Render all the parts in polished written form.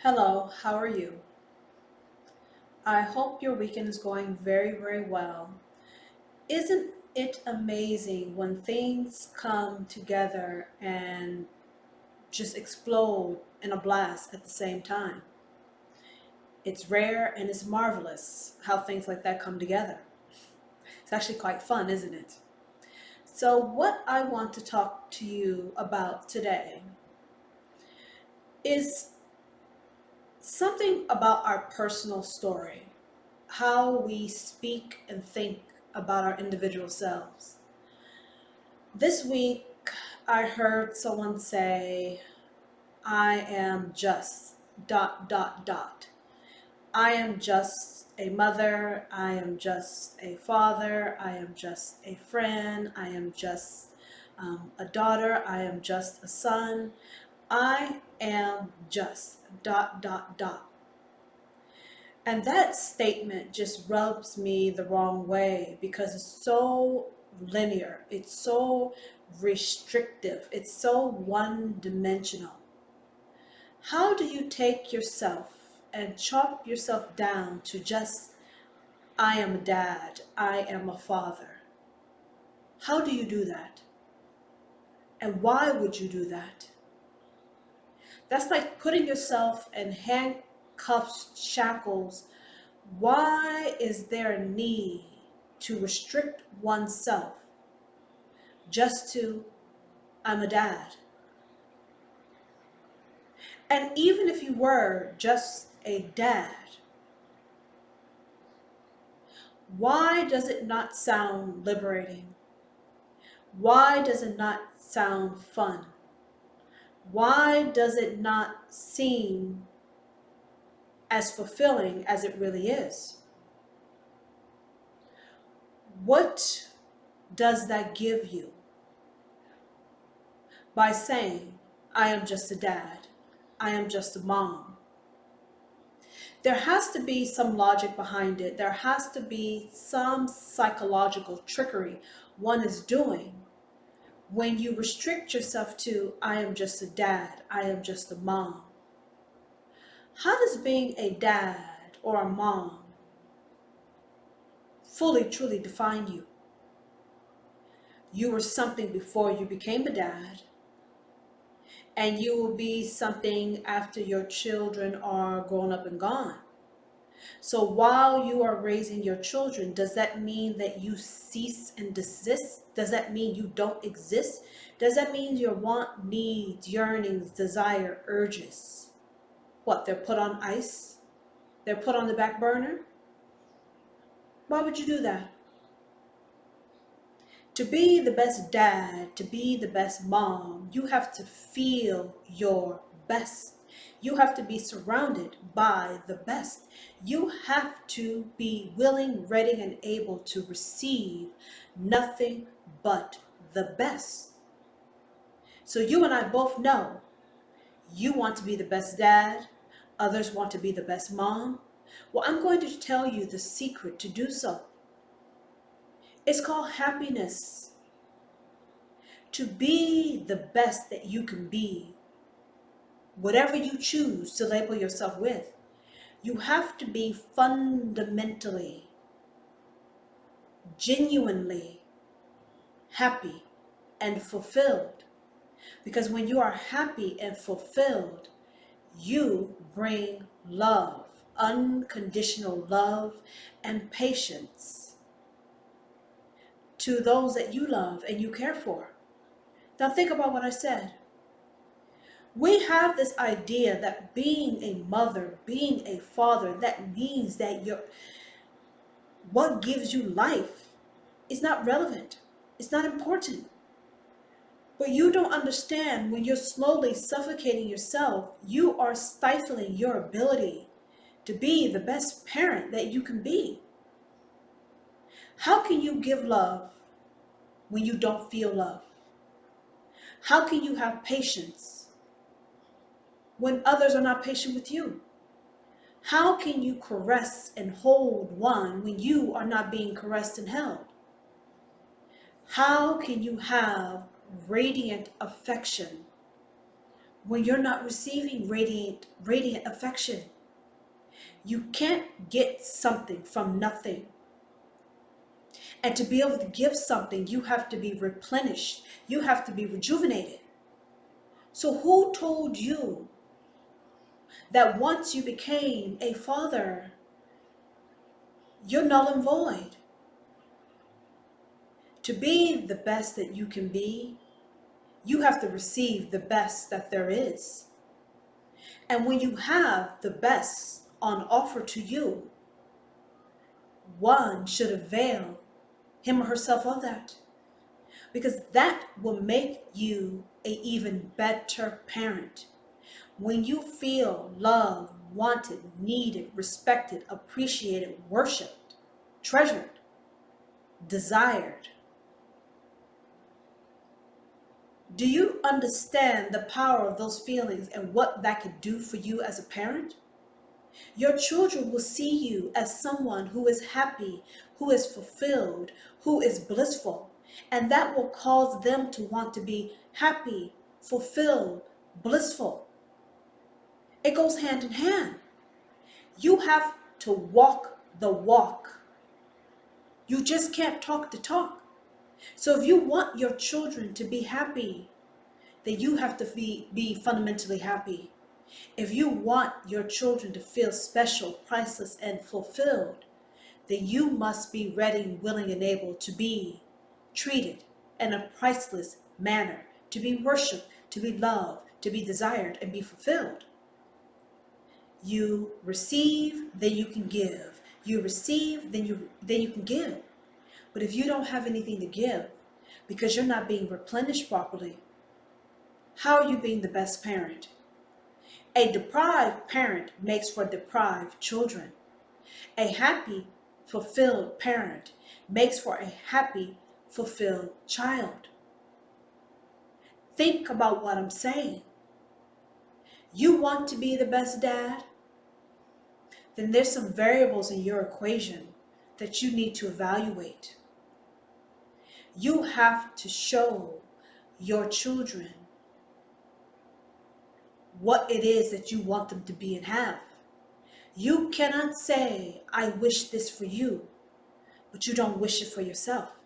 Hello, how are you? I hope your weekend is going very, very well. Isn't it amazing when things come together and just explode in a blast at the same time? It's rare and it's marvelous how things like that come together. It's actually quite fun, isn't it? So, what I want to talk to you about today is something about our personal story, how we speak and think about our individual selves. This week, I heard someone say, I am just dot dot dot. I am just a mother, I am just a father, I am just a friend, I am just a daughter, I am just a son. I am just dot dot dot. And that statement just rubs me the wrong way because it's so linear, it's so restrictive, it's so one dimensional. How do you take yourself and chop yourself down to just, I am a dad, I am a father? How do you do that? And why would you do that? That's like putting yourself in handcuffs, shackles. Why is there a need to restrict oneself just to, I'm a dad? And even if you were just a dad, why does it not sound liberating? Why does it not sound fun? Why does it not seem as fulfilling as it really is? What does that give you by saying, I am just a dad, I am just a mom? There has to be some logic behind it. There has to be some psychological trickery one is doing when you restrict yourself to, I am just a dad, I am just a mom. How does being a dad or a mom fully, truly define you? You were something before you became a dad, and you will be something after your children are grown up and gone. So while you are raising your children, does that mean that you cease and desist? Does that mean you don't exist? Does that mean your want, needs, yearnings, desire, urges, what, they're put on ice? They're put on the back burner? Why would you do that? To be the best dad, to be the best mom, you have to feel your best. You have to be surrounded by the best. You have to be willing, ready, and able to receive nothing but the best. So you and I both know you want to be the best dad. Others want to be the best mom. Well, I'm going to tell you the secret to do so. It's called happiness. To be the best that you can be, whatever you choose to label yourself with, you have to be fundamentally, genuinely happy and fulfilled. Because when you are happy and fulfilled, you bring love, unconditional love and patience to those that you love and you care for. Now think about what I said. We have this idea that being a mother, being a father, that means that what gives you life is not relevant. It's not important. But you don't understand, when you're slowly suffocating yourself, you are stifling your ability to be the best parent that you can be. How can you give love when you don't feel love? How can you have patience when others are not patient with you? How can you caress and hold one when you are not being caressed and held? How can you have radiant affection when you're not receiving radiant affection. You can't get something from nothing. And to be able to give something, you have to be replenished. You have to be rejuvenated. So who told you that once you became a father, you're null and void? To be the best that you can be, you have to receive the best that there is. And when you have the best on offer to you, one should avail him or herself of that, because that will make you an even better parent. When you feel loved, wanted, needed, respected, appreciated, worshiped, treasured, desired. Do you understand the power of those feelings and what that could do for you as a parent? Your children will see you as someone who is happy, who is fulfilled, who is blissful, and that will cause them to want to be happy, fulfilled, blissful. It goes hand in hand. You have to walk the walk. You just can't talk the talk. So if you want your children to be happy, then you have to be fundamentally happy. If you want your children to feel special, priceless, and fulfilled, then you must be ready, willing, and able to be treated in a priceless manner, to be worshiped, to be loved, to be desired, and be fulfilled. You receive, then you can give. You receive, then you can give. But if you don't have anything to give because you're not being replenished properly, how are you being the best parent? A deprived parent makes for deprived children. A happy, fulfilled parent makes for a happy, fulfilled child. Think about what I'm saying. You want to be the best dad? Then there's some variables in your equation that you need to evaluate. You have to show your children what it is that you want them to be and have. You cannot say, I wish this for you, but you don't wish it for yourself.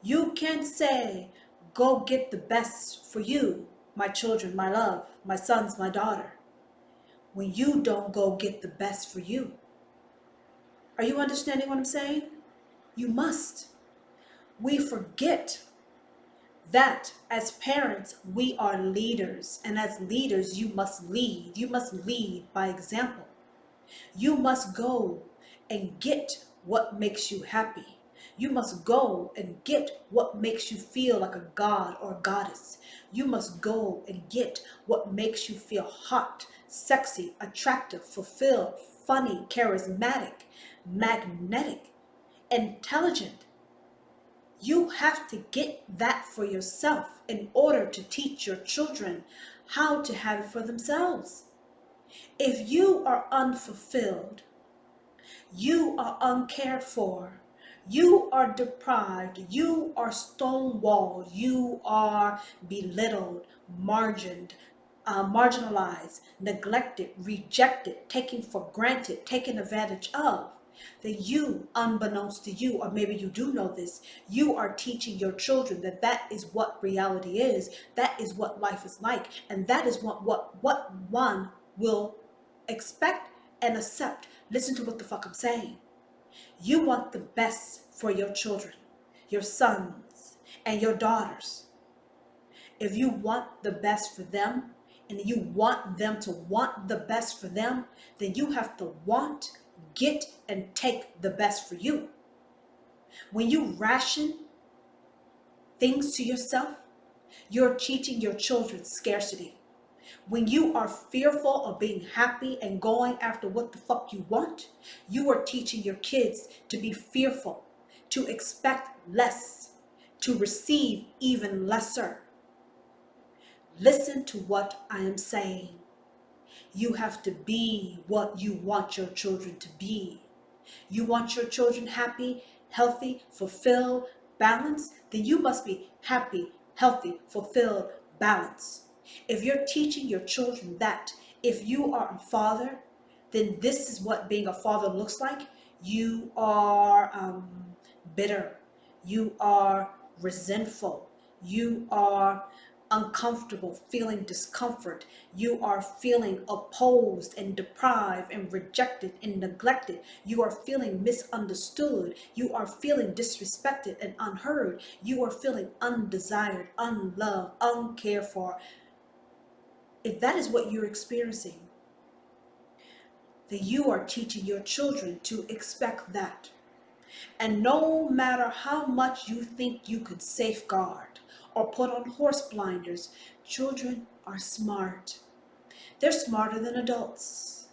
You can't say, go get the best for you, my children, my love, my sons, my daughter, when you don't go get the best for you. Are you understanding what I'm saying? You must. We forget that as parents, we are leaders. And as leaders, you must lead. You must lead by example. You must go and get what makes you happy. You must go and get what makes you feel like a god or a goddess. You must go and get what makes you feel hot, sexy, attractive, fulfilled, funny, charismatic, magnetic, intelligent. You have to get that for yourself in order to teach your children how to have it for themselves. If you are unfulfilled, you are uncared for, you are deprived, you are stonewalled, you are belittled, marginalized, neglected, rejected, taken for granted, taken advantage of, that you, unbeknownst to you, or maybe you do know this, you are teaching your children that that is what reality is, that is what life is like, and that is what one will expect and accept. Listen to what the fuck I'm saying. You want the best for your children, your sons and your daughters. If you want the best for them and you want them to want the best for them, then you have to want, get, and take the best for you. When you ration things to yourself, you're teaching your children scarcity. When you are fearful of being happy and going after what the fuck you want, you are teaching your kids to be fearful, to expect less, to receive even lesser. Listen to what I am saying. You have to be what you want your children to be. You want your children happy, healthy, fulfilled, balanced? Then you must be happy, healthy, fulfilled, balanced. If you're teaching your children that if you are a father, then this is what being a father looks like. You are bitter. You are resentful. You are uncomfortable, feeling discomfort. You are feeling opposed and deprived and rejected and neglected. You are feeling misunderstood. You are feeling disrespected and unheard. You are feeling undesired, unloved, uncared for. If that is what you're experiencing, then you are teaching your children to expect that. And no matter how much you think you could safeguard or put on horse blinders, children are smart. They're smarter than adults.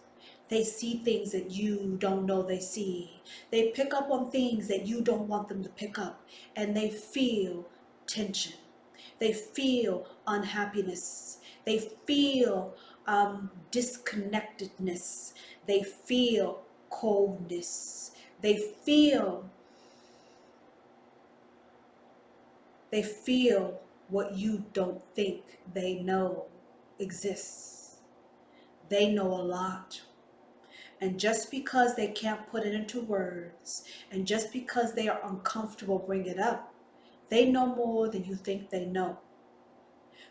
They see things that you don't know they see. They pick up on things that you don't want them to pick up. And they feel tension. They feel unhappiness. They feel disconnectedness. They feel coldness. They feel what you don't think they know exists. They know a lot. And just because they can't put it into words, and just because they are uncomfortable bringing it up, they know more than you think they know.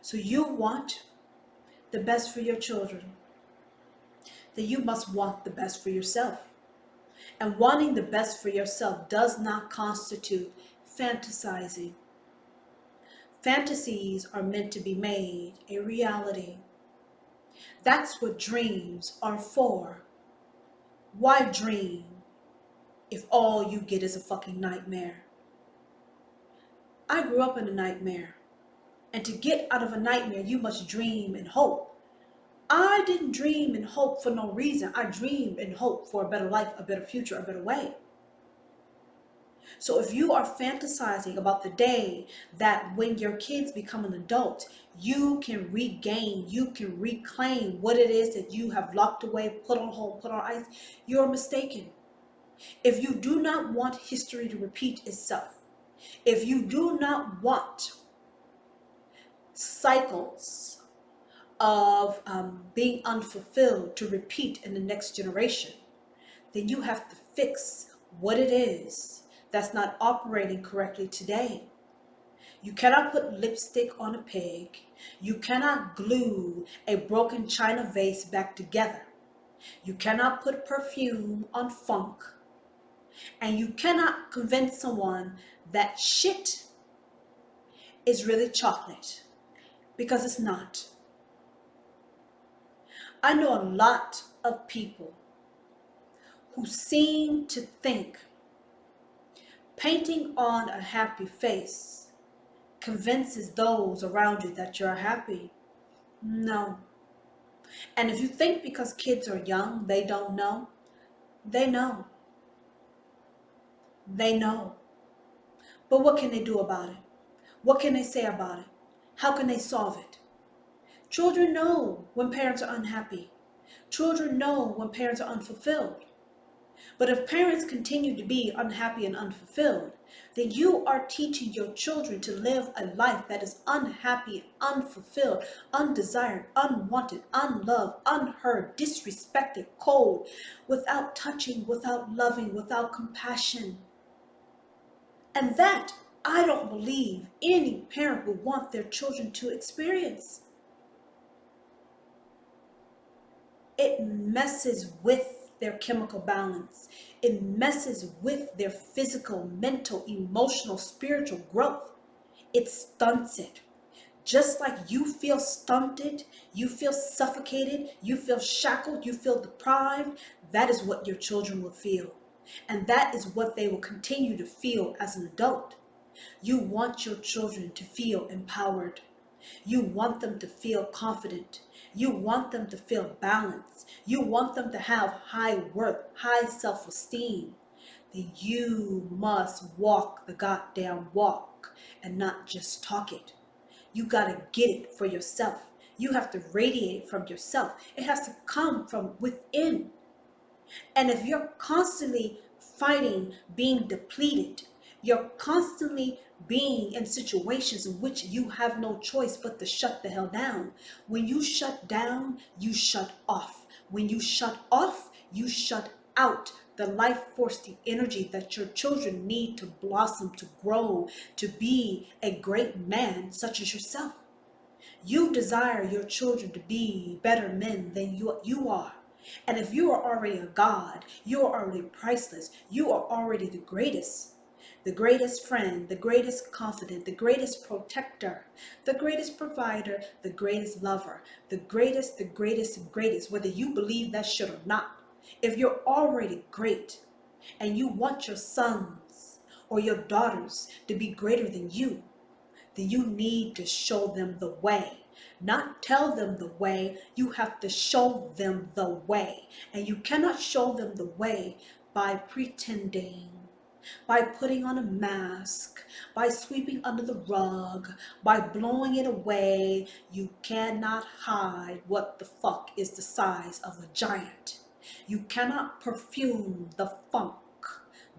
So you want the best for your children, then you must want the best for yourself. And wanting the best for yourself does not constitute fantasizing. Fantasies are meant to be made a reality. That's what dreams are for. Why dream if all you get is a fucking nightmare? I grew up in a nightmare. And to get out of a nightmare, you must dream and hope. I didn't dream and hope for no reason. I dreamed and hoped for a better life, a better future, a better way. So if you are fantasizing about the day that when your kids become an adult, you can regain, you can reclaim what it is that you have locked away, put on hold, put on ice, you're mistaken. If you do not want history to repeat itself, if you do not want cycles of being unfulfilled to repeat in the next generation, then you have to fix what it is that's not operating correctly today. You cannot put lipstick on a pig. You cannot glue a broken china vase back together. You cannot put perfume on funk. And you cannot convince someone that shit is really chocolate, because it's not. I know a lot of people who seem to think painting on a happy face convinces those around you that you're happy. No. And if you think because kids are young, they don't know, they know. They know. But what can they do about it? What can they say about it? How can they solve it? Children know when parents are unhappy. Children know when parents are unfulfilled. But if parents continue to be unhappy and unfulfilled, then you are teaching your children to live a life that is unhappy, unfulfilled, undesired, unwanted, unloved, unheard, disrespected, cold, without touching, without loving, without compassion. And that, I don't believe any parent would want their children to experience. It messes with their chemical balance. It messes with their physical, mental, emotional, spiritual growth. It stunts it. Just like you feel stunted, you feel suffocated, you feel shackled, you feel deprived, that is what your children will feel. And that is what they will continue to feel as an adult. You want your children to feel empowered. You want them to feel confident. You want them to feel balanced. You want them to have high worth, high self-esteem. Then you must walk the goddamn walk and not just talk it. You gotta get it for yourself. You have to radiate it from yourself. It has to come from within. And if you're constantly fighting being depleted, you're constantly being in situations in which you have no choice but to shut the hell down. When you shut down, you shut off. When you shut off, you shut out the life force, the energy that your children need to blossom, to grow, to be a great man such as yourself. You desire your children to be better men than you are. And if you are already a God, you are already priceless. You are already the greatest friend, the greatest confidant, the greatest protector, the greatest provider, the greatest lover, the greatest, the greatest, the greatest, whether you believe that shit or not. If you're already great and you want your sons or your daughters to be greater than you, then you need to show them the way. Not tell them the way, you have to show them the way. And you cannot show them the way by pretending, by putting on a mask, by sweeping under the rug, by blowing it away. You cannot hide what the fuck is the size of a giant. You cannot perfume the funk,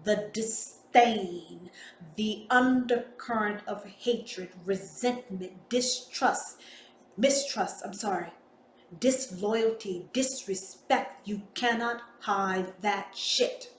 the disdain, the undercurrent of hatred, resentment, disloyalty, disrespect. You cannot hide that shit.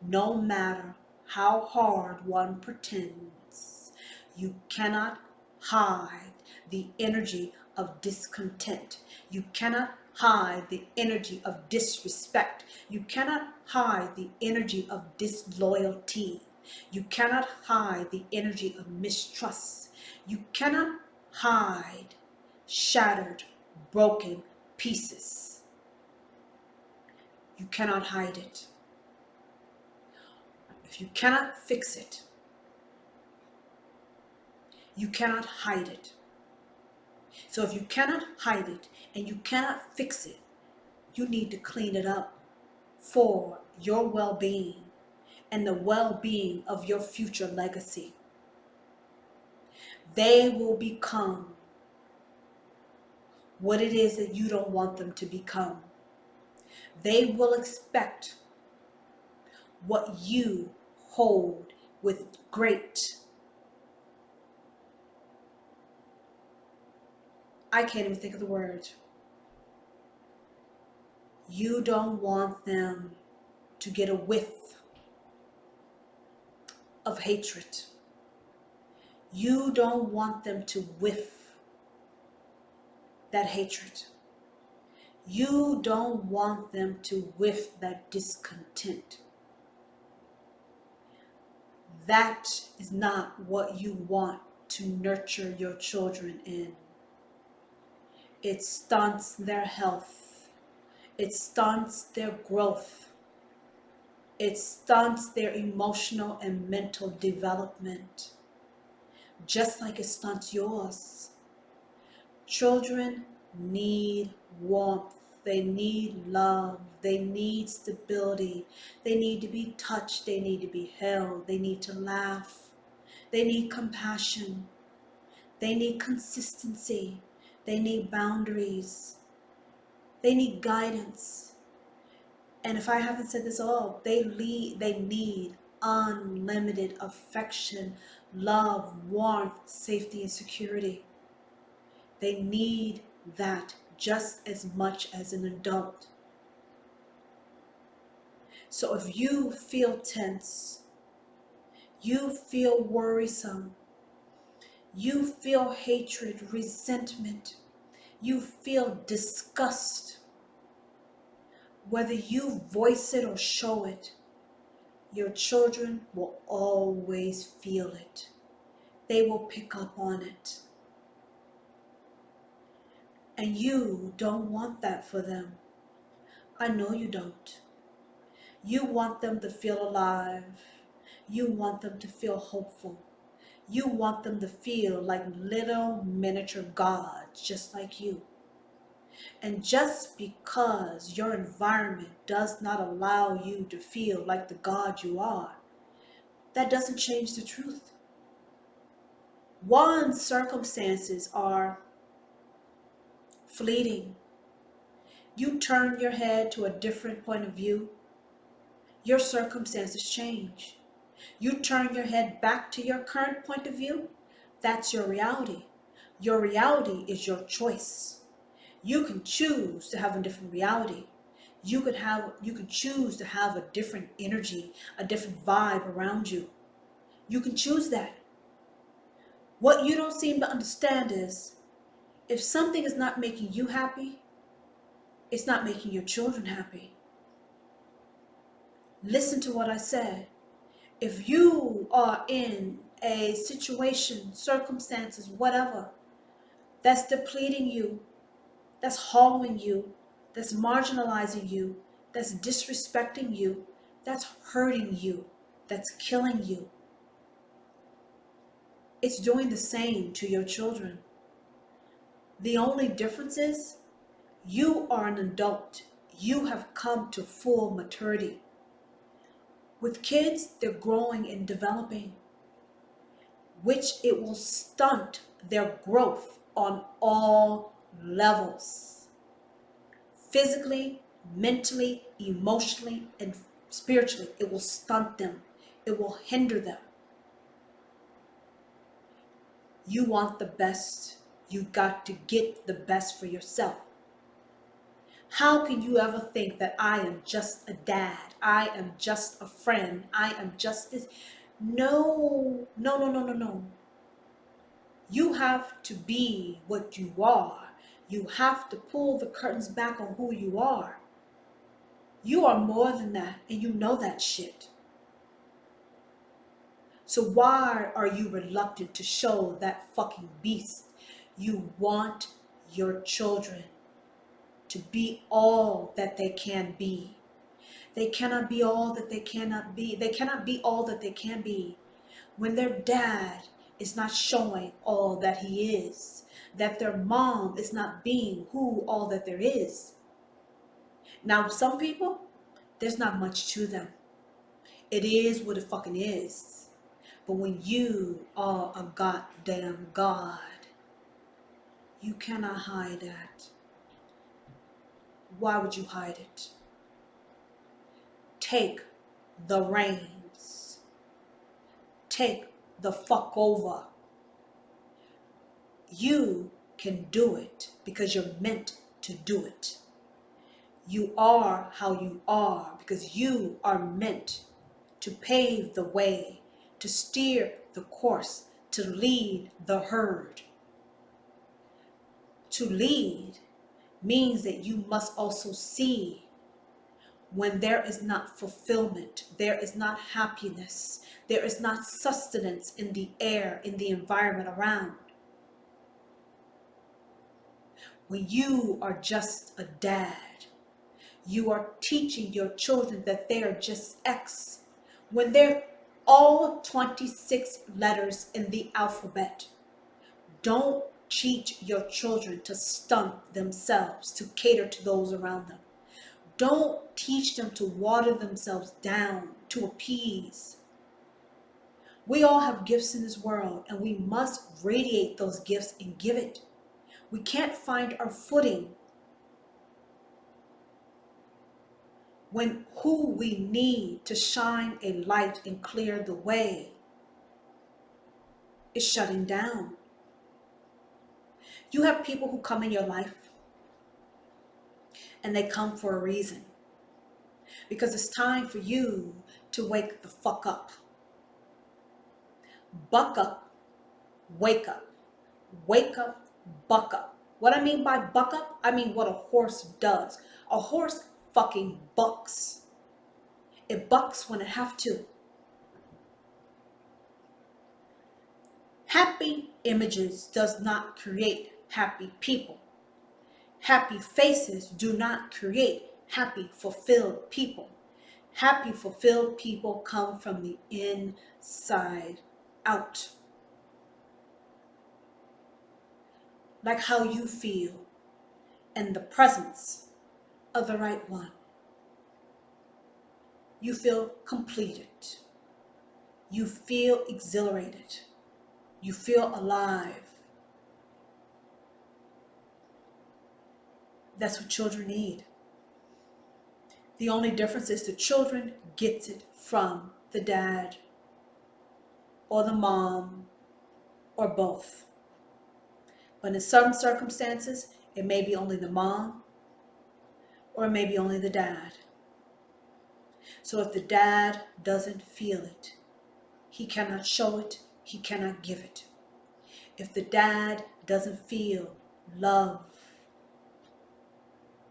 No matter how hard one pretends, you cannot hide the energy of discontent. You cannot hide the energy of disrespect. You cannot hide the energy of disloyalty. You cannot hide the energy of mistrust. You cannot hide shattered, broken pieces. You cannot hide it. If you cannot fix it, you cannot hide it. So if you cannot hide it and you cannot fix it, you need to clean it up for your well-being and the well-being of your future legacy. They will become what it is that you don't want them to become. They will expect what you hold with great, I can't even think of the word. You don't want them to get a whiff of hatred. You don't want them to whiff that hatred. You don't want them to whiff that discontent. That is not what you want to nurture your children in. It stunts their health. It stunts their growth. It stunts their emotional and mental development, just like it stunts yours. Children need warmth. They need love. They need stability. They need to be touched. They need to be held. They need to laugh. They need compassion. They need consistency. They need boundaries. They need guidance. And if I haven't said this all, they need unlimited affection, love, warmth, safety, and security. They need that just as much as an adult. So if you feel tense, you feel worrisome, you feel hatred, resentment, you feel disgust, whether you voice it or show it, your children will always feel it. They will pick up on it. And you don't want that for them. I know you don't. You want them to feel alive. You want them to feel hopeful. You want them to feel like little miniature gods, just like you. And just because your environment does not allow you to feel like the God you are, that doesn't change the truth. One's circumstances are fleeting. You turn your head to a different point of view, your circumstances change. You turn your head back to your current point of view, that's your reality. Your reality is your choice. You can choose to have a different reality. You could choose to have a different energy, a different vibe around you. You can choose that. What you don't seem to understand is if something is not making you happy, it's not making your children happy. Listen to what I said. If you are in a situation, circumstances, whatever, that's depleting you, that's hollowing you, that's marginalizing you, that's disrespecting you, that's hurting you, that's killing you, it's doing the same to your children. The only difference is you are an adult. You have come to full maturity. With kids, they're growing and developing, which it will stunt their growth on all levels. Physically, mentally, emotionally, and spiritually, it will stunt them. It will hinder them. You want the best. You got to get the best for yourself. How can you ever think that I am just a dad? I am just a friend. I am just this. No, no, no, no, no, no. You have to be what you are. You have to pull the curtains back on who you are. You are more than that, and you know that shit. So why are you reluctant to show that fucking beast? You want your children to be all that they can be. They cannot be all that they cannot be. They cannot be all that they can be when their dad is not showing all that he is, that their mom is not being who all that there is. Now, some people, there's not much to them. It is what it fucking is. But when you are a goddamn God, you cannot hide that. Why would you hide it? Take the reins. Take the fuck over. You can do it because you're meant to do it. You are how you are because you are meant to pave the way, to steer the course, to lead the herd. To lead means that you must also see when there is not fulfillment, there is not happiness, there is not sustenance in the air, in the environment around. When you are just a dad, you are teaching your children that they are just X. When they're all 26 letters in the alphabet, don't teach your children to stunt themselves, to cater to those around them. Don't teach them to water themselves down, to appease. We all have gifts in this world, and we must radiate those gifts and give it. We can't find our footing when who we need to shine a light and clear the way is shutting down. You have people who come in your life, and they come for a reason. Because it's time for you to wake the fuck up. Buck up, wake up, buck up. What I mean by buck up, I mean what a horse does. A horse fucking bucks. It bucks when it have to. Happy images does not create happy people. Happy faces do not create happy, fulfilled people. Happy, fulfilled people come from the inside out. Like how you feel in the presence of the right one. You feel completed. You feel exhilarated. You feel alive. That's what children need. The only difference is the children gets it from the dad. or the mom or both. But in some circumstances, it may be only the mom or it may be only the dad. So if the dad doesn't feel it, he cannot show it, he cannot give it. If the dad doesn't feel love,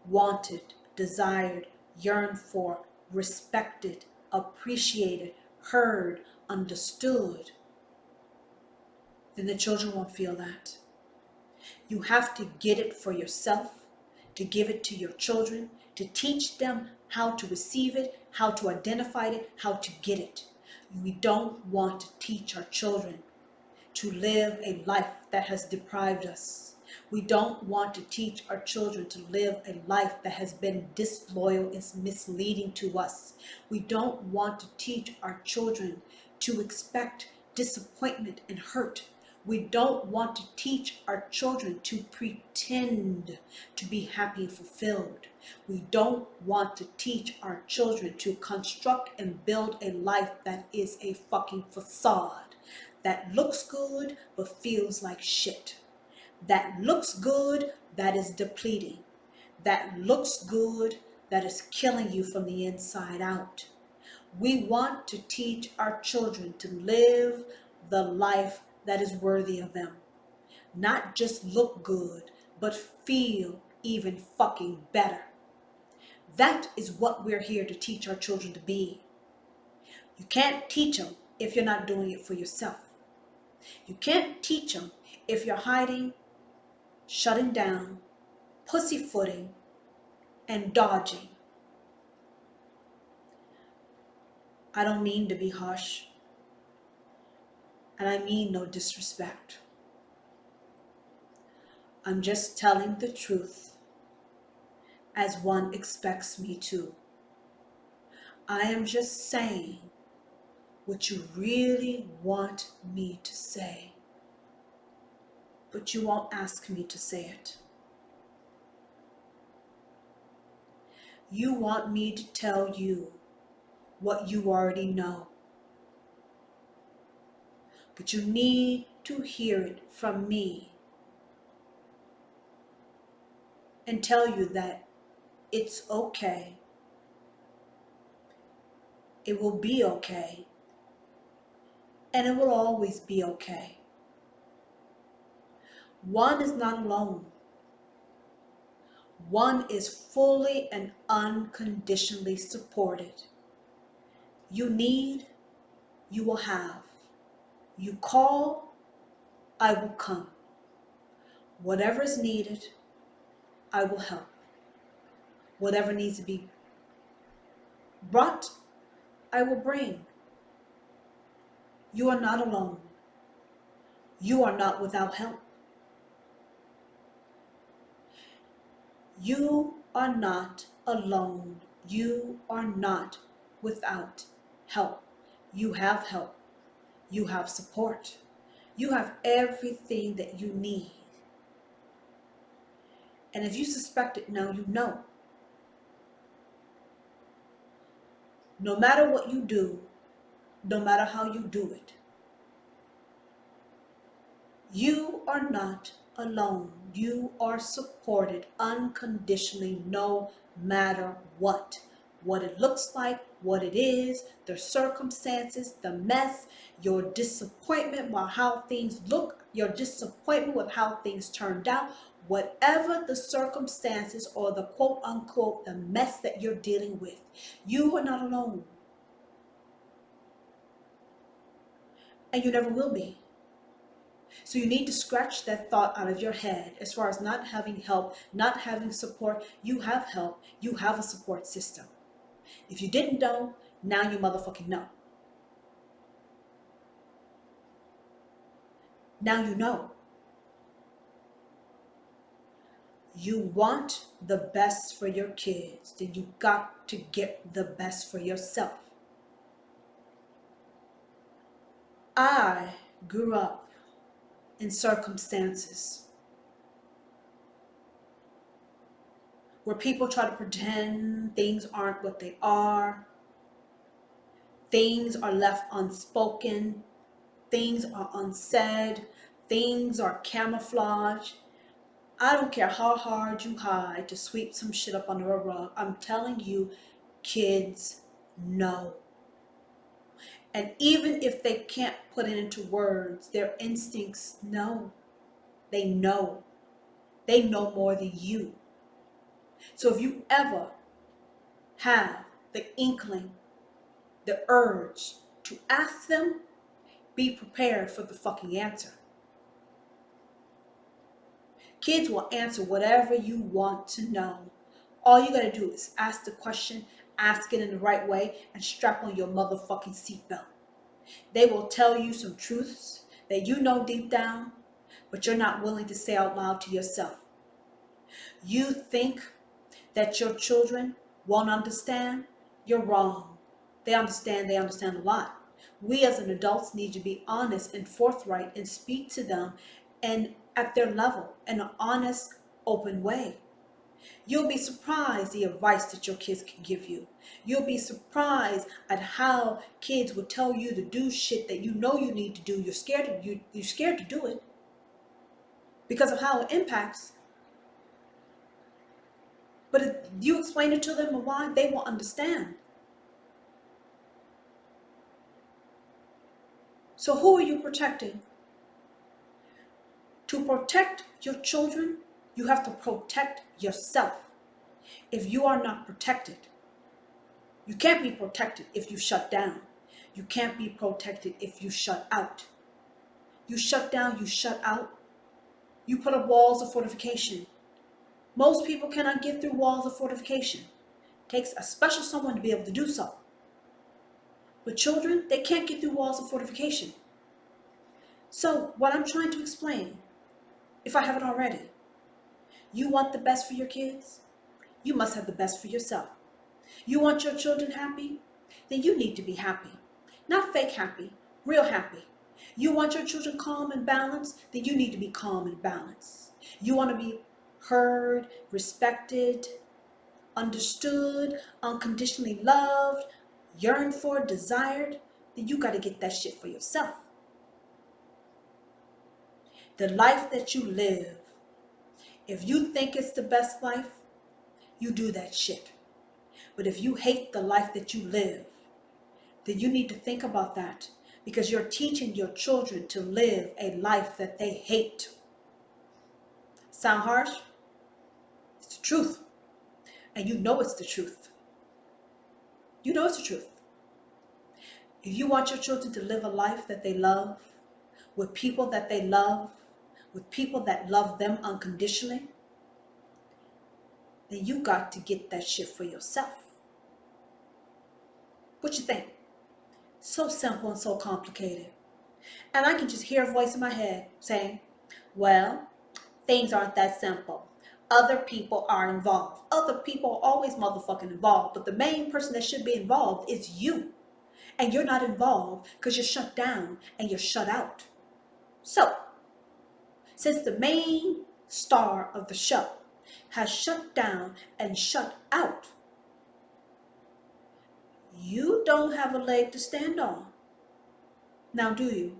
wanted, desired, yearned for, respected, appreciated, heard, understood, then the children won't feel that. You have to get it for yourself, to give it to your children, to teach them how to receive it, how to identify it, how to get it. We don't want to teach our children to live a life that has deprived us. We don't want to teach our children to live a life that has been disloyal and misleading to us. We don't want to teach our children to expect disappointment and hurt. We don't want to teach our children to pretend to be happy and fulfilled. We don't want to teach our children to construct and build a life that is a fucking facade, that looks good but feels like shit, that looks good that is depleting, that looks good that is killing you from the inside out. We want to teach our children to live the life that is worthy of them. Not just look good, but feel even fucking better. That is what we're here to teach our children to be. You can't teach them if you're not doing it for yourself. You can't teach them if you're hiding, shutting down, pussyfooting, and dodging. I don't mean to be harsh, and I mean no disrespect. I'm just telling the truth as one expects me to. I am just saying what you really want me to say, but you won't ask me to say it. You want me to tell you what you already know, but you need to hear it from me and tell you that it's okay. It will be okay, and it will always be okay. One is not alone. One is fully and unconditionally supported. You need, you will have. You call, I will come. Whatever is needed, I will help. Whatever needs to be brought, I will bring. You are not alone. You are not without help. You are not alone. You are not without help. You have help. You have support. You have everything that you need. And if you suspect it now, you know. No matter what you do, no matter how you do it, you are not alone. You are supported unconditionally, no matter what. What it looks like, what it is, the circumstances, the mess, your disappointment with how things look, your disappointment with how things turned out, whatever the circumstances or the quote unquote the mess that you're dealing with, you are not alone. And you never will be. So you need to scratch that thought out of your head as far as not having help, not having support. You have help. You have a support system. If you didn't know, now you motherfucking know. Now you know. You want the best for your kids, then you got to get the best for yourself. I grew up in circumstances where people try to pretend things aren't what they are. Things are left unspoken. things are unsaid, things are camouflaged. I don't care how hard you hide to sweep some shit up under a rug. I'm telling you, kids know. And even if they can't put it into words, their instincts know. They know. They know more than you. So if you ever have the inkling, the urge to ask them, be prepared for the fucking answer. Kids will answer whatever you want to know. All you gotta do is ask the question, ask it in the right way, and strap on your motherfucking seatbelt. They will tell you some truths that you know deep down, but you're not willing to say out loud to yourself. You think that your children won't understand? You're wrong. They understand a lot. We as an adults need to be honest and forthright and speak to them and at their level in an honest, open way. You'll be surprised the advice that your kids can give you. You'll be surprised at how kids will tell you to do shit that you know you need to do. You're scared to do it because of how it impacts. But if you explain it to them and why, they will understand. So who are you protecting? To protect your children, you have to protect yourself. If you are not protected, you can't be protected if you shut down. You can't be protected if you shut out. You shut down, you shut out. You put up walls of fortification. Most people cannot get through walls of fortification. It takes a special someone to be able to do so. But children, they can't get through walls of fortification. So what I'm trying to explain, if I haven't already, you want the best for your kids? You must have the best for yourself. You want your children happy? Then you need to be happy. Not fake happy, real happy. You want your children calm and balanced? Then you need to be calm and balanced. You want to be heard, respected, understood, unconditionally loved, yearned for, desired? Then you got to get that shit for yourself. The life that you live, if you think it's the best life, you do that shit. But if you hate the life that you live, then you need to think about that, because you're teaching your children to live a life that they hate. Sound harsh? It's the truth. And you know it's the truth. You know it's the truth. If you want your children to live a life that they love, with people that they love, with people that love them unconditionally, then you got to get that shit for yourself. What you think? So simple and so complicated. And I can just hear a voice in my head saying, well, things aren't that simple. Other people are involved. Other people are always motherfucking involved. But the main person that should be involved is you. And you're not involved because you're shut down and you're shut out. So, since the main star of the show has shut down and shut out, you don't have a leg to stand on. Now, do you?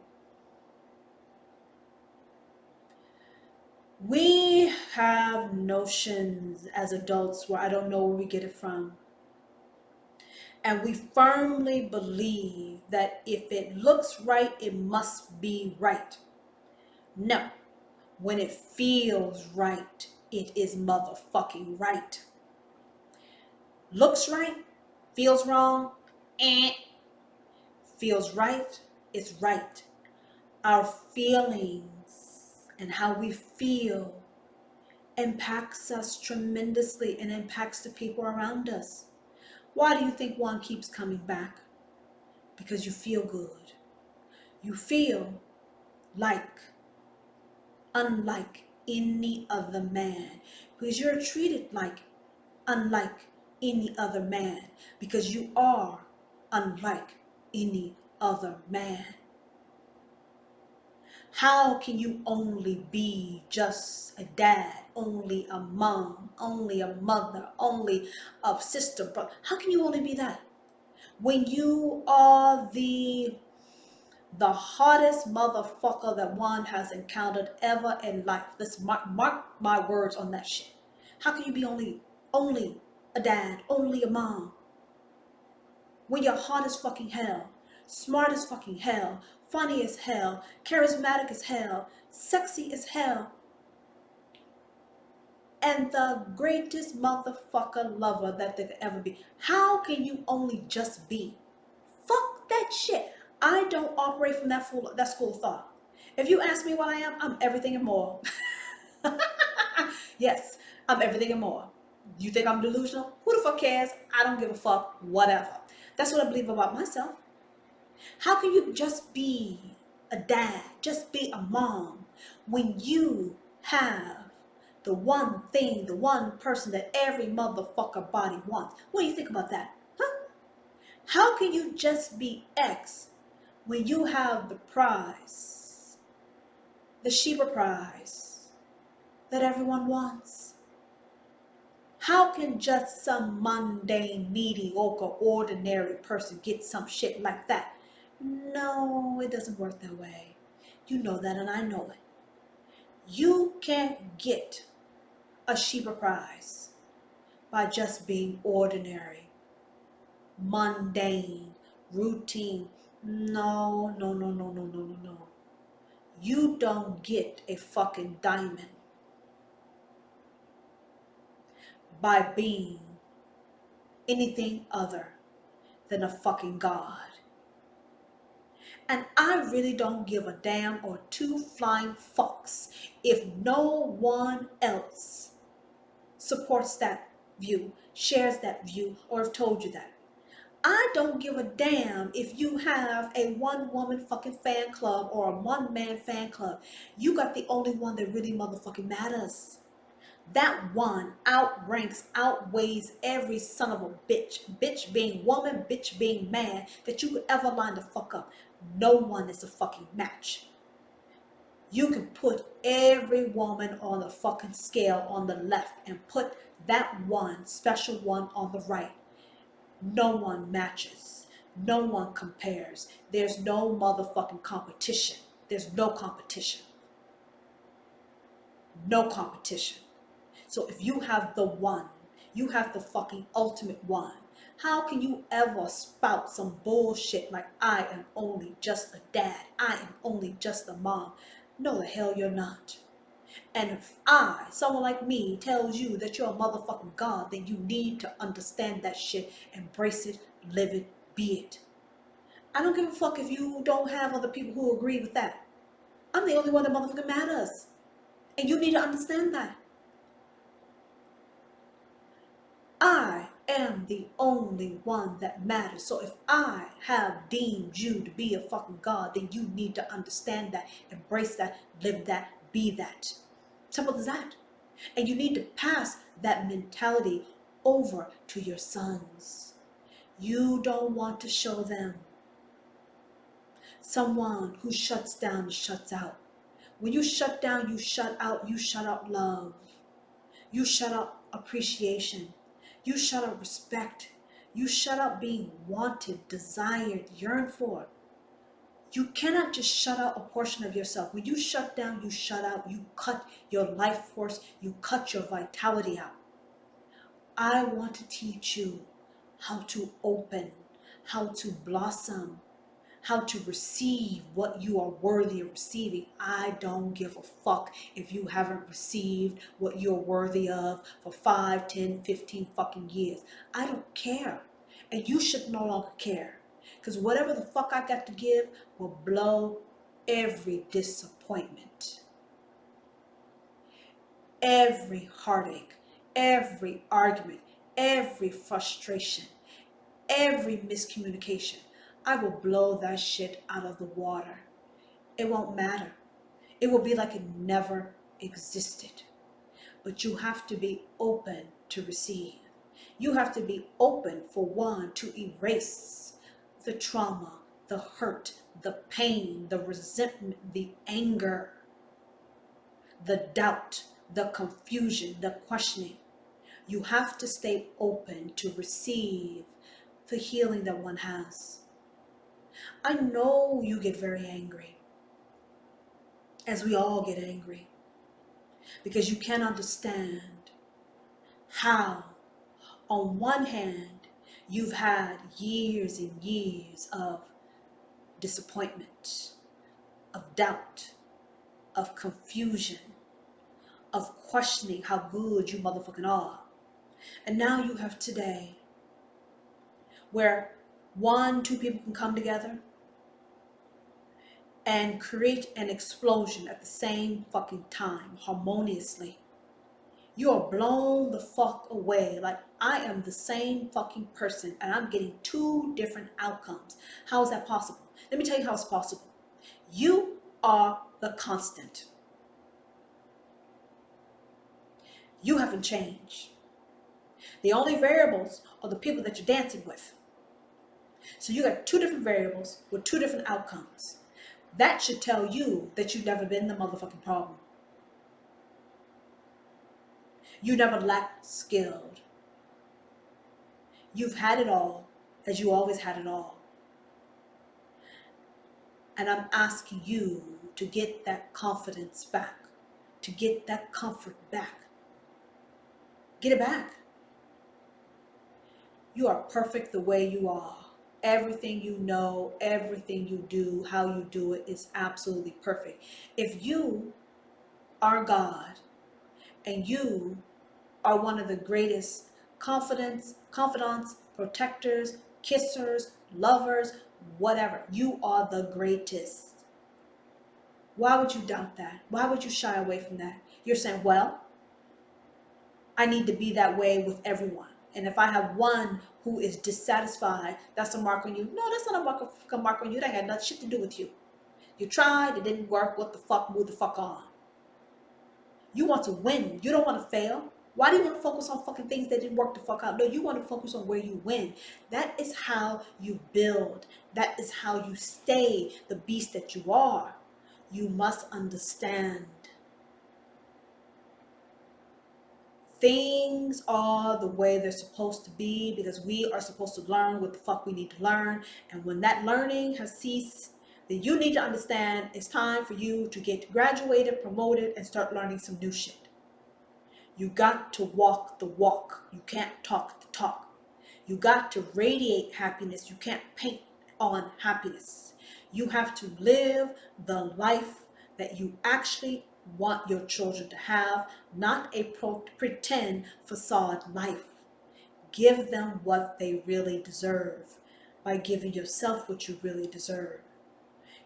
We have notions as adults where I don't know where we get it from. And we firmly believe that if it looks right, it must be right. No. When it feels right, it is motherfucking right. Looks right, feels wrong, feels right, it's right. Our feelings and how we feel impacts us tremendously and impacts the people around us. Why do you think one keeps coming back? Because you feel good. You feel like unlike any other man, because you're treated like unlike any other man, because you are unlike any other man. How can you only be just a dad, only a mom, only a mother, only a sister, brother? How can you only be that when you are the the hardest motherfucker that one has encountered ever in life. Let's mark my words on that shit. How can you be only a dad, only a mom, when you're hot as fucking hell, smart as fucking hell, funny as hell, charismatic as hell, sexy as hell, and the greatest motherfucker lover that there could ever be? How can you only just be? Fuck that shit. I don't operate from that school of thought. If you ask me what I am, I'm everything and more. Yes, I'm everything and more. You think I'm delusional? Who the fuck cares? I don't give a fuck. Whatever. That's what I believe about myself. How can you just be a dad, just be a mom, when you have the one thing, the one person that every motherfucker body wants? What do you think about that? Huh? How can you just be X when you have the prize, the Sheba prize that everyone wants? How can just some mundane, mediocre, ordinary person get some shit like that? No, it doesn't work that way. You know that and I know it. You can't get a Sheba prize by just being ordinary, mundane, routine. No, no, no, no, no, no, no, no. You don't get a fucking diamond by being anything other than a fucking god. And I really don't give a damn or two flying fucks if no one else supports that view, shares that view, or have told you that. I don't give a damn if you have a one-woman fucking fan club or a one-man fan club. You got the only one that really motherfucking matters. That one outranks, outweighs every son of a bitch. Bitch being woman, bitch being man that you could ever line the fuck up. No one is a fucking match. You can put every woman on the fucking scale on the left and put that one special one on the right. No one matches. No one compares. There's no motherfucking competition. There's no competition. No competition. So if you have the one, you have the fucking ultimate one, how can you ever spout some bullshit like I am only just a dad, I am only just a mom? No, the hell you're not. And if someone like me, tells you that you're a motherfucking god, then you need to understand that shit, embrace it, live it, be it. I don't give a fuck if you don't have other people who agree with that. I'm the only one that motherfucking matters. And you need to understand that. I am the only one that matters. So if I have deemed you to be a fucking god, then you need to understand that, embrace that, live that, be that. Simple as that. And you need to pass that mentality over to your sons. You don't want to show them someone who shuts down and shuts out. When you shut down, you shut out. You shut out love. You shut out appreciation. You shut out respect. You shut out being wanted, desired, yearned for. You cannot just shut out a portion of yourself. When you shut down, you shut out. You cut your life force. You cut your vitality out. I want to teach you how to open, how to blossom, how to receive what you are worthy of receiving. I don't give a fuck if you haven't received what you're worthy of for 5, 10, 15 fucking years. I don't care. And you should no longer care. Because whatever the fuck I got to give will blow every disappointment, every heartache, every argument, every frustration, every miscommunication. I will blow that shit out of the water. It won't matter. It will be like it never existed. But you have to be open to receive. You have to be open, for one, to erase the trauma, the hurt, the pain, the resentment, the anger, the doubt, the confusion, the questioning. You have to stay open to receive the healing that one has. I know you get very angry, as we all get angry, because you can't understand how, on one hand, you've had years and years of disappointment, of doubt, of confusion, of questioning how good you motherfucking are. And now you have today where one, two people can come together and create an explosion at the same fucking time, harmoniously. You are blown the fuck away. Like, I am the same fucking person and I'm getting two different outcomes. How is that possible? Let me tell you how it's possible. You are the constant. You haven't changed. The only variables are the people that you're dancing with. So you got two different variables with two different outcomes. That should tell you that you've never been the motherfucking problem. You never lacked skilled. You've had it all, as you always had it all. And I'm asking you to get that confidence back, to get that comfort back. Get it back. You are perfect the way you are. Everything you know, everything you do, how you do it is absolutely perfect. If you are God and you are one of the greatest confidants, protectors, kissers, lovers, whatever, you are the greatest. Why would you doubt that? Why would you shy away from that? You're saying, well, I need to be that way with everyone. And if I have one who is dissatisfied, that's a mark on you. No, that's not a mark on you. That had nothing shit to do with you. You tried, it didn't work. What the fuck? Move the fuck on. You want to win. You don't want to fail. Why do you want to focus on fucking things that didn't work the fuck out? No, you want to focus on where you win. That is how you build. That is how you stay the beast that you are. You must understand. Things are the way they're supposed to be because we are supposed to learn what the fuck we need to learn. And when that learning has ceased, then you need to understand it's time for you to get graduated, promoted, and start learning some new shit. You got to walk the walk. You can't talk the talk. You got to radiate happiness. You can't paint on happiness. You have to live the life that you actually want your children to have, not a pretend facade life. Give them what they really deserve by giving yourself what you really deserve.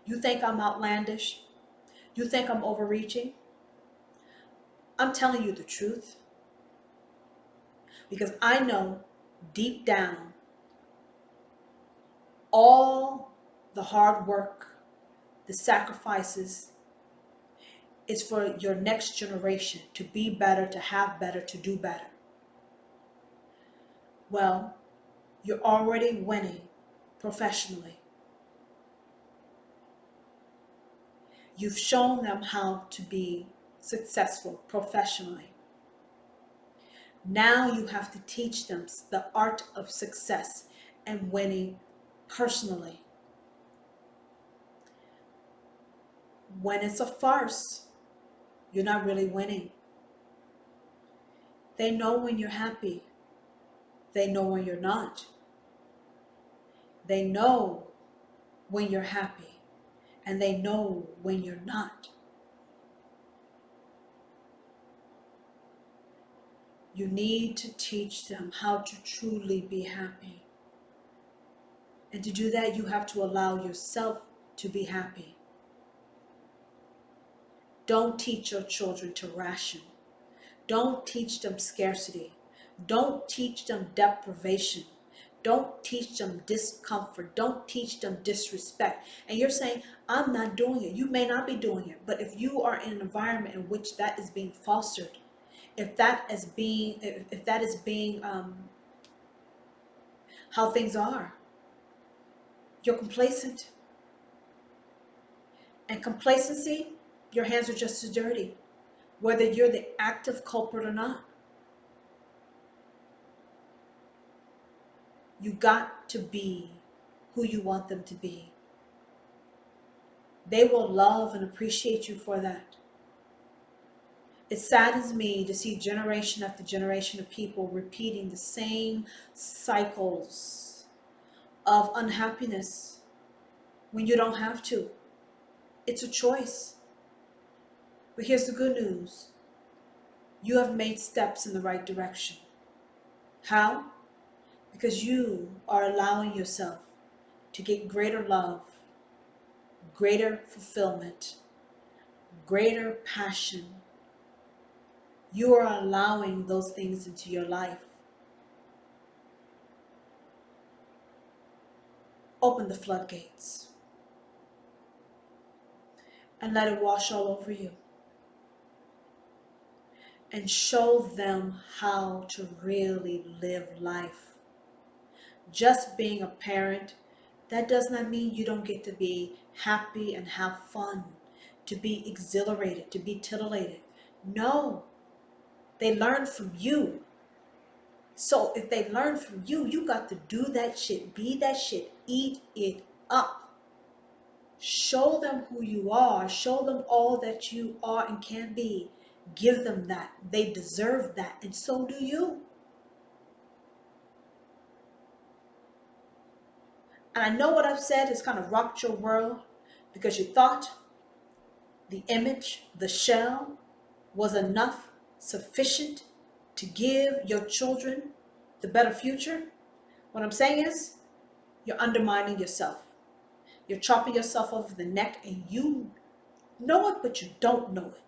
You think I'm outlandish? You think I'm overreaching? I'm telling you the truth because I know deep down all the hard work, the sacrifices, is for your next generation to be better, to have better, to do better. Well, you're already winning professionally. You've shown them how to be successful professionally. Now you have to teach them the art of success and winning personally. When it's a farce, you're not really winning. They know when you're happy. They know when you're not. They know when you're happy, and they know when you're not. You need to teach them how to truly be happy. And to do that, you have to allow yourself to be happy. Don't teach your children to ration. Don't teach them scarcity. Don't teach them deprivation. Don't teach them discomfort. Don't teach them disrespect. And you're saying, I'm not doing it. You may not be doing it. But if you are in an environment in which that is being fostered, if that is being how things are, you're complacent. And complacency, your hands are just as dirty, whether you're the active culprit or not. You got to be who you want them to be. they will love and appreciate you for that. It saddens me to see generation after generation of people repeating the same cycles of unhappiness when you don't have to. It's a choice. But here's the good news. You have made steps in the right direction. How? Because you are allowing yourself to get greater love, greater fulfillment, greater passion. You are allowing those things into your life. Open the floodgates and let it wash all over you. And show them how to really live life. Just being a parent, that does not mean you don't get to be happy and have fun, to be exhilarated, to be titillated. No, they learn from you. So if they learn from you, you got to do that shit, be that shit, eat it up. Show them who you are. Show them all that you are and can be. Give them that. They deserve that, and so do you. And I know what I've said has kind of rocked your world because you thought the image, the shell, was enough, sufficient to give your children the better future. What I'm saying is, you're undermining yourself. You're chopping yourself over the neck, and you know it, but you don't know it.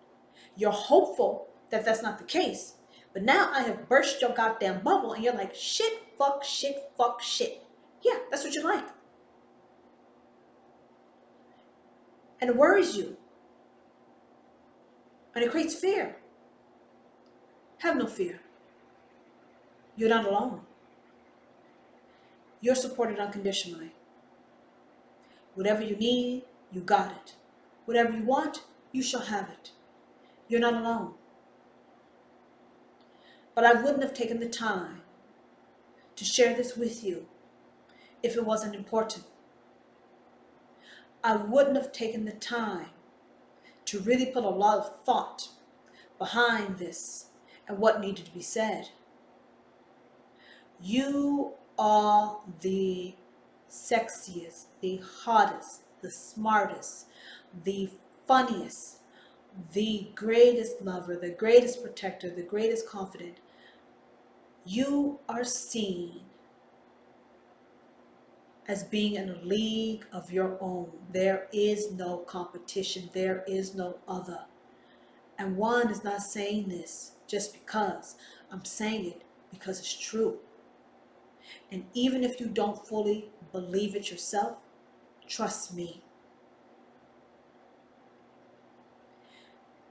You're hopeful that that's not the case. But now I have burst your goddamn bubble, and you're like, shit, fuck, shit, fuck, shit. Yeah, that's what you like. And it worries you. And it creates fear. Have no fear. You're not alone. You're supported unconditionally. Whatever you need, you got it. Whatever you want, you shall have it. You're not alone. But I wouldn't have taken the time to share this with you if it wasn't important. I wouldn't have taken the time to really put a lot of thought behind this and what needed to be said. You are the sexiest, the hottest, the smartest, the funniest, the greatest lover, the greatest protector, the greatest confidant. You are seen as being in a league of your own. There is no competition. There is no other. And one is not saying this just because. I'm saying it because it's true. And even if you don't fully believe it yourself, trust me.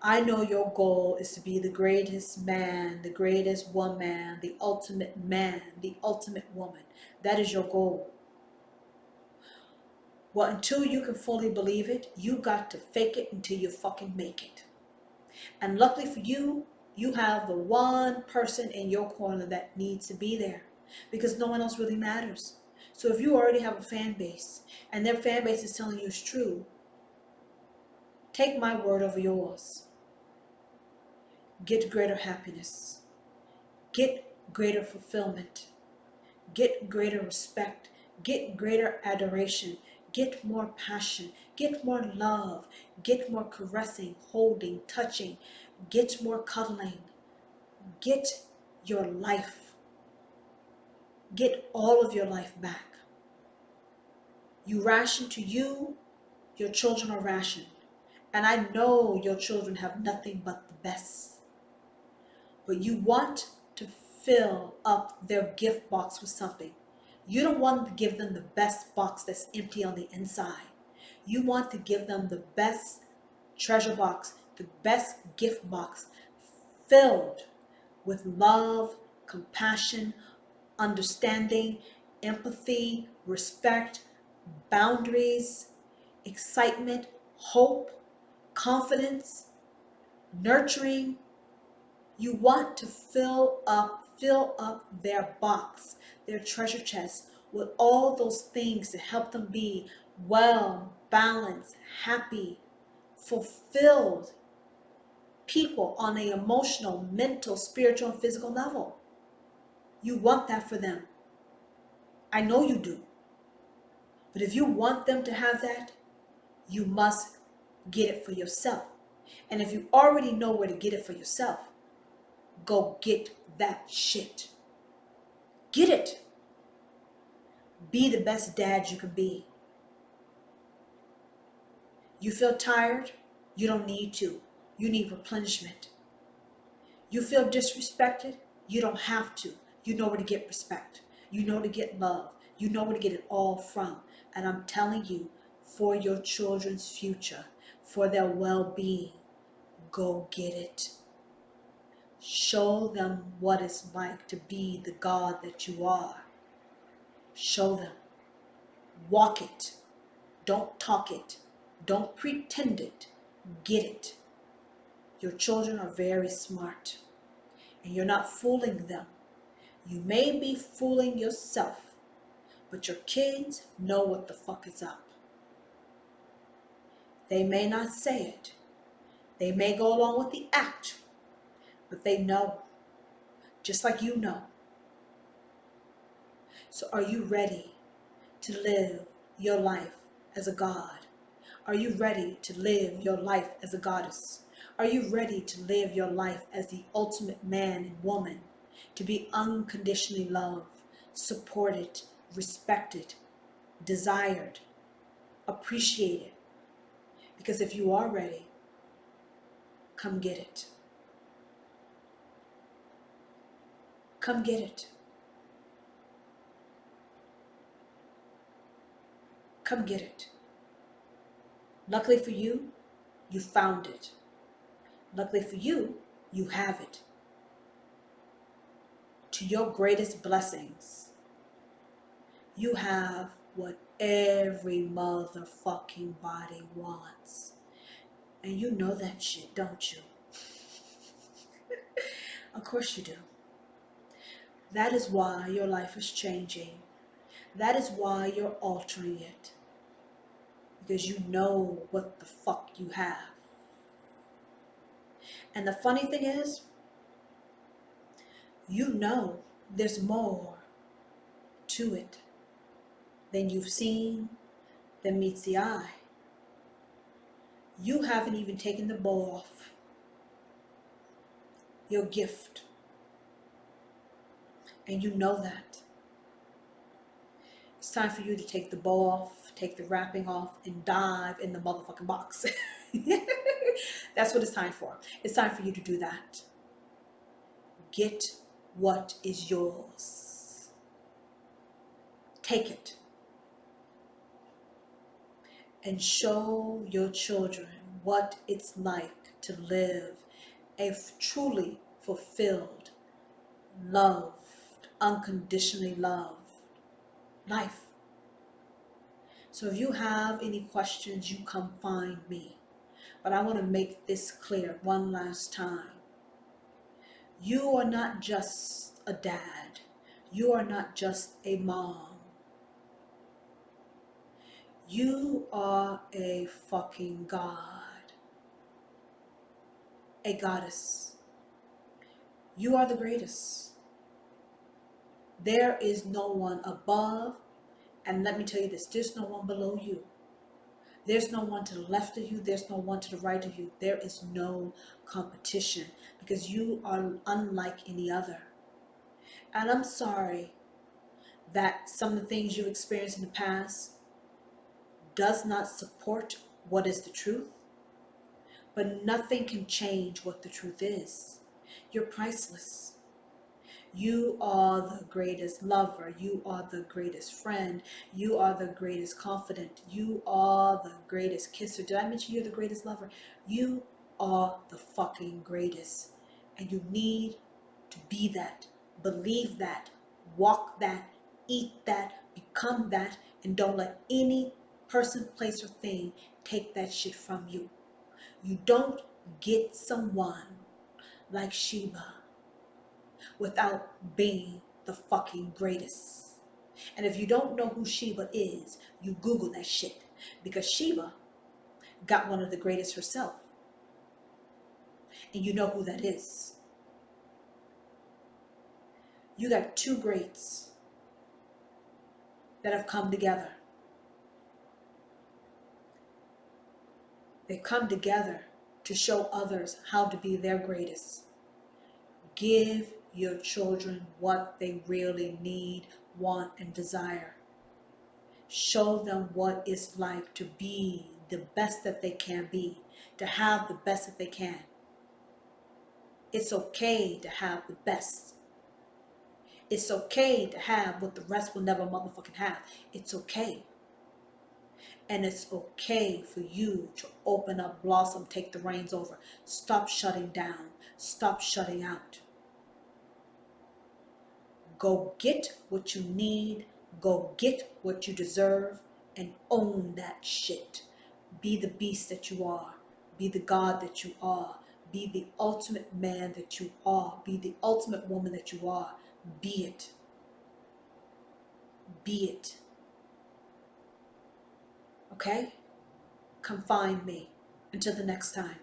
I know your goal is to be the greatest man, the greatest woman, the ultimate man, the ultimate woman. That is your goal. Well, until you can fully believe it, you got to fake it until you fucking make it. And luckily for you, you have the one person in your corner that needs to be there because no one else really matters. So if you already have a fan base and their fan base is telling you it's true, take my word over yours. Get greater happiness. Get greater fulfillment. Get greater respect. Get greater adoration. Get more passion. Get more love. Get more caressing, holding, touching. Get more cuddling. Get your life. Get all of your life back. You ration to you, your children are rationed. And I know your children have nothing but the best. But you want to fill up their gift box with something. You don't want to give them the best box that's empty on the inside. You want to give them the best treasure box, the best gift box filled with love, compassion, understanding, empathy, respect, boundaries, excitement, hope, confidence, nurturing. You want to fill up their box, their treasure chest with all those things to help them be well, balanced, happy, fulfilled people on an emotional, mental, spiritual, and physical level. You want that for them. I know you do. But if you want them to have that, you must get it for yourself. And if you already know where to get it for yourself, go get that shit. Get it. Be the best dad you can be. You feel tired? You don't need to. You need replenishment. You feel disrespected? You don't have to. You know where to get respect. You know to get love. You know where to get it all from. And I'm telling you, for your children's future, for their well-being, go get it. Show them what it's like to be the God that you are. Show them. Walk it. Don't talk it. Don't pretend it. Get it. Your children are very smart, and you're not fooling them. You may be fooling yourself, but your kids know what the fuck is up. They may not say it. They may go along with the act, but they know, just like you know. So are you ready to live your life as a god? Are you ready to live your life as a goddess? Are you ready to live your life as the ultimate man and woman, to be unconditionally loved, supported, respected, desired, appreciated? Because if you are ready, come get it. Come get it. Come get it. Luckily for you, you found it. Luckily for you, you have it. To your greatest blessings, you have what every motherfucking body wants. And you know that shit, don't you? Of course you do. That is why your life is changing. That is why you're altering it. Because you know what the fuck you have. And the funny thing is, you know there's more to it than you've seen, than meets the eye. You haven't even taken the bow off your gift. And you know that. It's time for you to take the bow off, take the wrapping off, and dive in the motherfucking box. That's what it's time for. It's time for you to do that. Get what is yours. Take it. And show your children what it's like to live a truly fulfilled, loved, unconditionally loved life. So if you have any questions, you come find me. But I want to make this clear one last time. You are not just a dad. You are not just a mom. You are a fucking god. A goddess. You are the greatest. There is no one above, and let me tell you this, there's no one below you. There's no one to the left of you. There's no one to the right of you. There is no competition because you are unlike any other. And I'm sorry that some of the things you've experienced in the past does not support what is the truth, but nothing can change what the truth is. You're priceless. You are the greatest lover. You are the greatest friend. You are the greatest confidant. You are the greatest kisser. Did I mention you're the greatest lover? You are the fucking greatest. And you need to be that. Believe that. Walk that. Eat that. Become that. And don't let any person, place, or thing take that shit from you. You don't get someone like Sheba without being the fucking greatest. And if you don't know who Sheba is, you Google that shit. Because Sheba got one of the greatest herself. And you know who that is. You got two greats that have come together. They come together to show others how to be their greatest. Give your children what they really need, want, and desire. Show them what it's like to be the best that they can be, to have the best that they can. It's okay to have the best. It's okay to have what the rest will never motherfucking have. It's okay. And it's okay for you to open up, blossom, take the reins over. Stop shutting down. Stop shutting out. Go get what you need. Go get what you deserve and own that shit. Be the beast that you are. Be the God that you are. Be the ultimate man that you are. Be the ultimate woman that you are. Be it. Be it. Okay? Come find me. Until the next time.